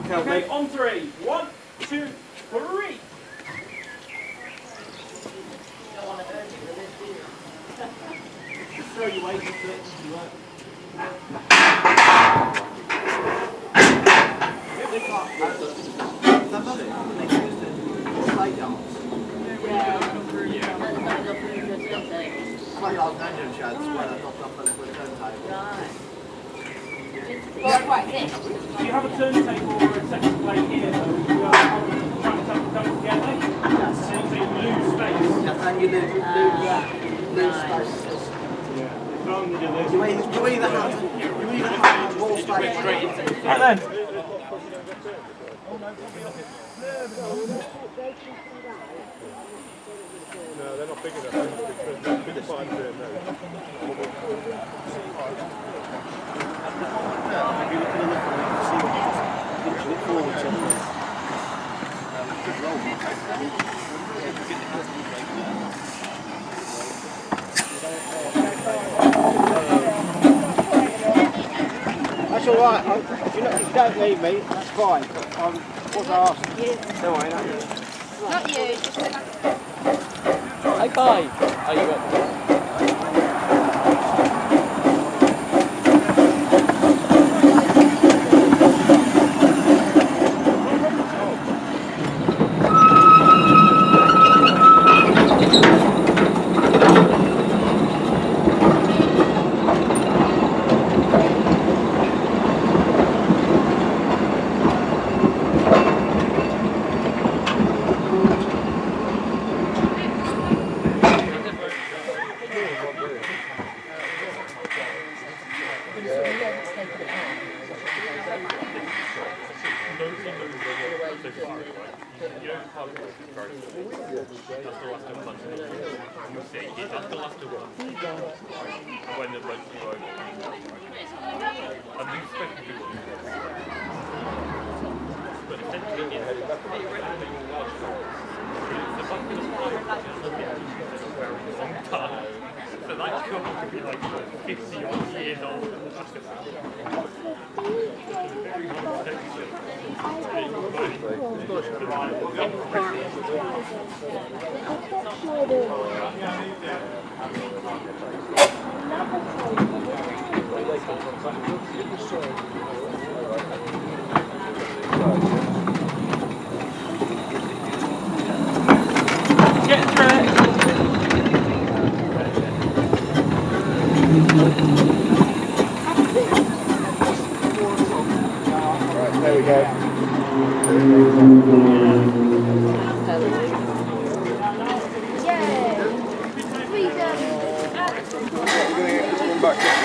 Okay, on three. 1, 2, 3. Just throw your weight into it if you like. Do you have a turntable or a section plate here? So we are trying to come together. So you lose space. Lose space. You either have wall space. Right then. No, they're not big enough because there's been fine there now. If you look at the look, you can see what you just look forward to. That's all right. You don't need me. That's fine. What I asked. Don't worry, not you. Not you. High five. Are you up? Get through it. Right, there we go. Yay! Freedom! We're going to get this one back.